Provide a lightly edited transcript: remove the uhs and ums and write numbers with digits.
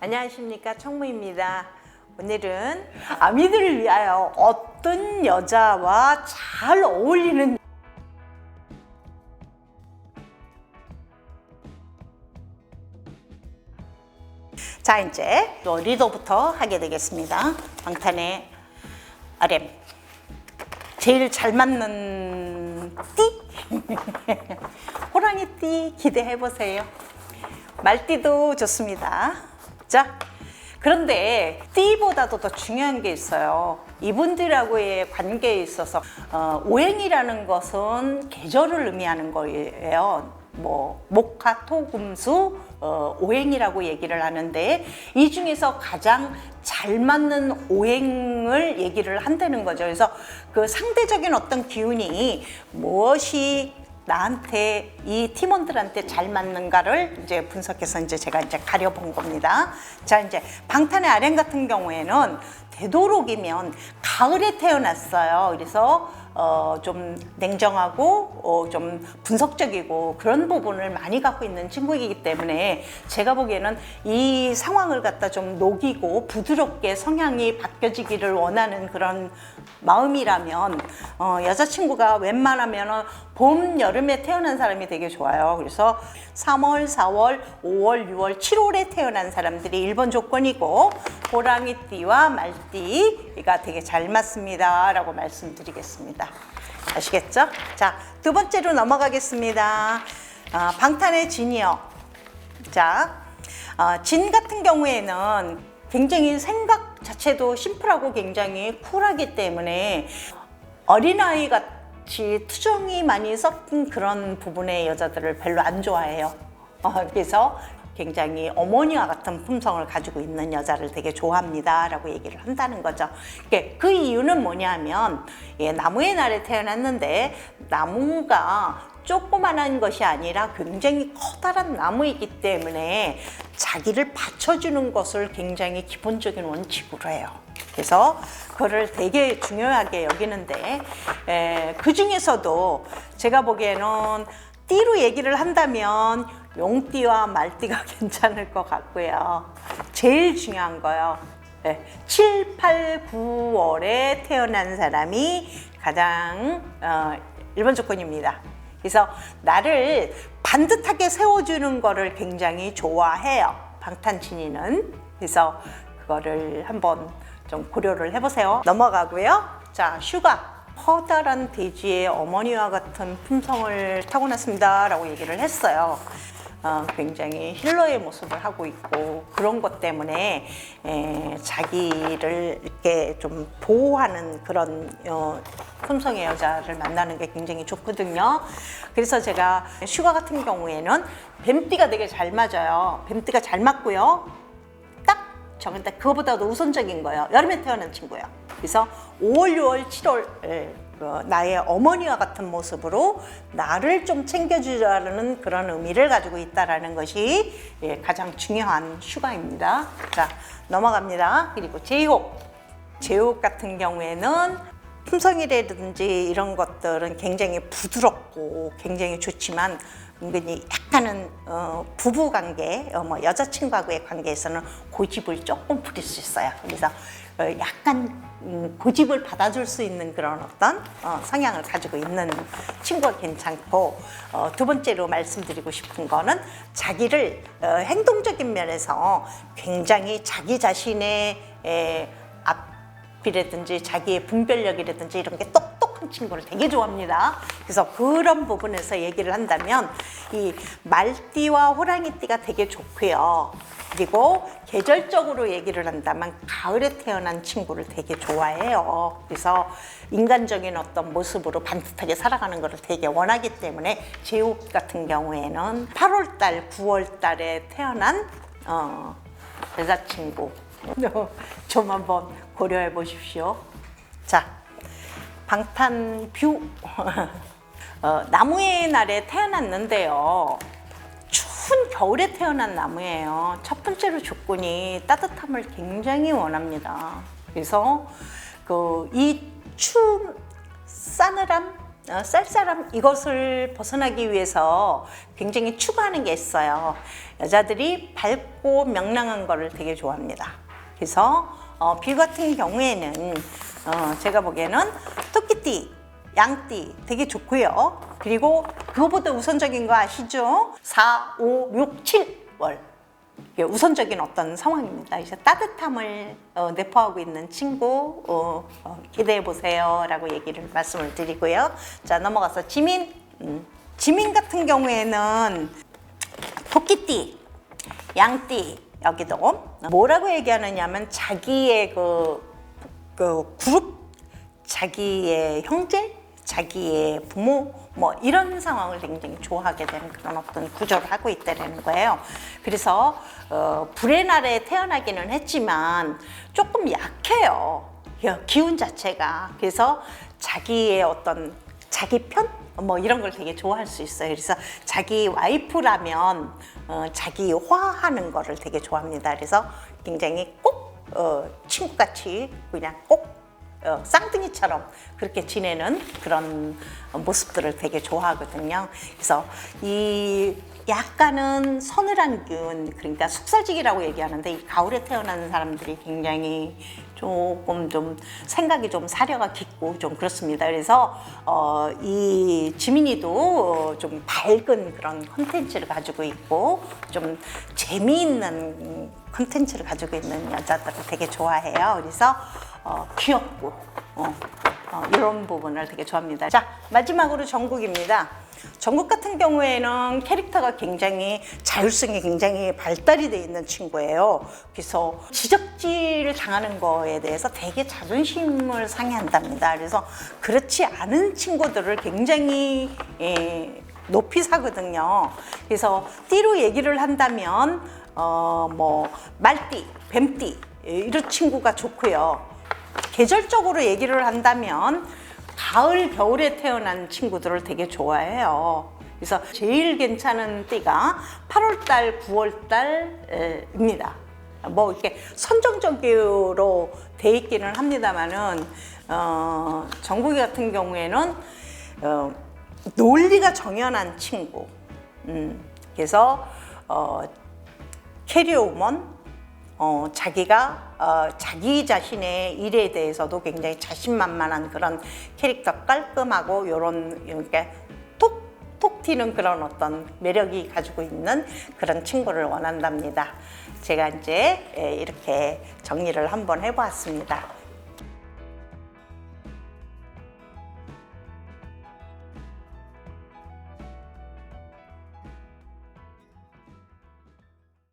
안녕하십니까, 청무입니다. 오늘은 아미들을 위하여 어떤 여자와 잘 어울리는 자, 이제 또 리더부터 하게 되겠습니다. 방탄의 RM 제일 잘 맞는 띠 호랑이띠 기대해보세요. 말띠도 좋습니다. 자, 그런데 띠보다도 더 중요한 게 있어요. 이분들하고의 관계에 있어서 오행이라는 것은 계절을 의미하는 거예요. 뭐 목화, 토, 금수 오행이라고 얘기를 하는데, 이 중에서 가장 잘 맞는 오행을 얘기를 한다는 거죠. 그래서 그 상대적인 어떤 기운이 무엇이 나한테, 이 팀원들한테 잘 맞는가를 이제 분석해서 이제 제가 이제 가려본 겁니다. 자, 이제 방탄의 RM 같은 경우에는 되도록이면 가을에 태어났어요. 그래서 좀 냉정하고 좀 분석적이고 그런 부분을 많이 갖고 있는 친구이기 때문에 제가 보기에는 이 상황을 갖다 좀 녹이고 부드럽게 성향이 바뀌어지기를 원하는 그런 마음이라면 여자친구가 웬만하면 봄, 여름에 태어난 사람이 되게 좋아요. 그래서 3월, 4월, 5월, 6월, 7월에 태어난 사람들이 1번 조건이고, 호랑이띠와 말띠가 되게 잘 맞습니다 라고 말씀드리겠습니다. 아시겠죠? 자, 두 번째로 넘어가겠습니다. 방탄의 진이요. 자, 진 같은 경우에는 굉장히 생각 자체도 심플하고 굉장히 쿨하기 때문에 어린아이 같이 투정이 많이 섞인 그런 부분의 여자들을 별로 안 좋아해요. 그래서 굉장히 어머니와 같은 품성을 가지고 있는 여자를 되게 좋아합니다 라고 얘기를 한다는 거죠. 그 이유는 뭐냐면, 나무의 날에 태어났는데 나무가 조그만한 것이 아니라 굉장히 커다란 나무이기 때문에 자기를 받쳐주는 것을 굉장히 기본적인 원칙으로 해요. 그래서 그거를 되게 중요하게 여기는데, 그 중에서도 제가 보기에는 띠로 얘기를 한다면 용띠와 말띠가 괜찮을 것 같고요. 제일 중요한 거요. 7, 8, 9월에 태어난 사람이 가장 1번 조건입니다. 그래서 나를 반듯하게 세워주는 거를 굉장히 좋아해요, 방탄친이는. 그래서 그거를 한번 좀 고려를 해보세요. 넘어가고요. 자, 슈가. 커다란 돼지의 어머니와 같은 품성을 타고났습니다 라고 얘기를 했어요. 굉장히 힐러의 모습을 하고 있고, 그런 것 때문에 자기를 이렇게 좀 보호하는 그런 품성의 여자를 만나는 게 굉장히 좋거든요. 그래서 제가 슈가 같은 경우에는 뱀띠가 되게 잘 맞아요. 뱀띠가 잘 맞고요. 딱 저한테 그거보다도 우선적인 거예요. 여름에 태어난 친구예요. 그래서 5월, 6월, 7월 나의 어머니와 같은 모습으로 나를 좀 챙겨주자는 그런 의미를 가지고 있다는 것이 가장 중요한 슈가입니다. 자, 넘어갑니다. 그리고 제이홉. 제이홉 같은 경우에는 품성이라든지 이런 것들은 굉장히 부드럽고 굉장히 좋지만, 은근히 약간은 부부관계, 여자친구하고의 관계에서는 고집을 조금 부릴 수 있어요. 그래서 약간 고집을 받아줄 수 있는 그런 어떤 성향을 가지고 있는 친구가 괜찮고, 두 번째로 말씀드리고 싶은 거는 자기를 행동적인 면에서 굉장히 자기 자신의 앞이라든지 자기의 분별력이라든지 이런 게 똑똑한 친구를 되게 좋아합니다. 그래서 그런 부분에서 얘기를 한다면 이 말띠와 호랑이띠가 되게 좋고요. 그리고 계절적으로 얘기를 한다면 가을에 태어난 친구를 되게 좋아해요. 그래서 인간적인 어떤 모습으로 반듯하게 살아가는 것을 되게 원하기 때문에 제이홉 같은 경우에는 8월달, 9월달에 태어난 여자친구 좀 한번 고려해 보십시오. 자, 방탄뷰. 나무의 날에 태어났는데요, 추운 겨울에 태어난 나무예요. 첫 번째로 조건이 따뜻함을 굉장히 원합니다. 그래서 이 추운 싸늘함, 쌀쌀함 이것을 벗어나기 위해서 굉장히 추구하는 게 있어요. 여자들이 밝고 명랑한 거를 되게 좋아합니다. 그래서 빌 같은 경우에는 제가 보기에는 토끼띠, 양띠 되게 좋고요. 그리고 그거보다 우선적인 거 아시죠? 4, 5, 6, 7월 우선적인 어떤 상황입니다. 이제 따뜻함을 내포하고 있는 친구 기대해 보세요라고 말씀을 드리고요. 자, 넘어가서 지민. 지민 같은 경우에는 토끼띠, 양띠 여기도 뭐라고 얘기하느냐면 자기의 그 그룹, 자기의 형제, 자기의 부모 뭐 이런 상황을 굉장히 좋아하게 되는 그런 어떤 구조를 하고 있다는 거예요. 그래서 불의 날에 태어나기는 했지만 조금 약해요. 기운 자체가. 그래서 자기의 어떤 자기 편? 뭐 이런 걸 되게 좋아할 수 있어요. 그래서 자기 와이프라면 자기화하는 거를 되게 좋아합니다. 그래서 굉장히 꼭 친구같이 그냥 꼭 쌍둥이처럼 그렇게 지내는 그런 모습들을 되게 좋아하거든요. 그래서 이 약간은 서늘한 균, 그러니까 숙살직이라고 얘기하는데 이 가을에 태어나는 사람들이 굉장히 조금 좀 생각이 좀 사려가 깊고 좀 그렇습니다. 그래서 이 지민이도 좀 밝은 그런 컨텐츠를 가지고 있고 좀 재미있는 컨텐츠를 가지고 있는 여자들을 되게 좋아해요. 그래서 귀엽고 이런 부분을 되게 좋아합니다. 자, 마지막으로 정국입니다. 정국 같은 경우에는 캐릭터가 굉장히 자율성이 굉장히 발달이 돼 있는 친구예요. 그래서 지적질 당하는 거에 대해서 되게 자존심을 상해한답니다. 그래서 그렇지 않은 친구들을 굉장히 높이 사거든요. 그래서 띠로 얘기를 한다면 뭐 말띠, 뱀띠 이런 친구가 좋고요. 계절적으로 얘기를 한다면 가을, 겨울에 태어난 친구들을 되게 좋아해요. 그래서 제일 괜찮은 띠가 8월달, 9월달입니다. 뭐 이렇게 선정적으로 돼 있기는 합니다만은 정국이 같은 경우에는 논리가 정연한 친구. 그래서 캐리어우먼. 자기가 자기 자신의 일에 대해서도 굉장히 자신만만한 그런 캐릭터, 깔끔하고 이렇게 톡 튀는 그런 어떤 매력이 가지고 있는 그런 친구를 원한답니다. 제가 이제 이렇게 정리를 한번 해보았습니다.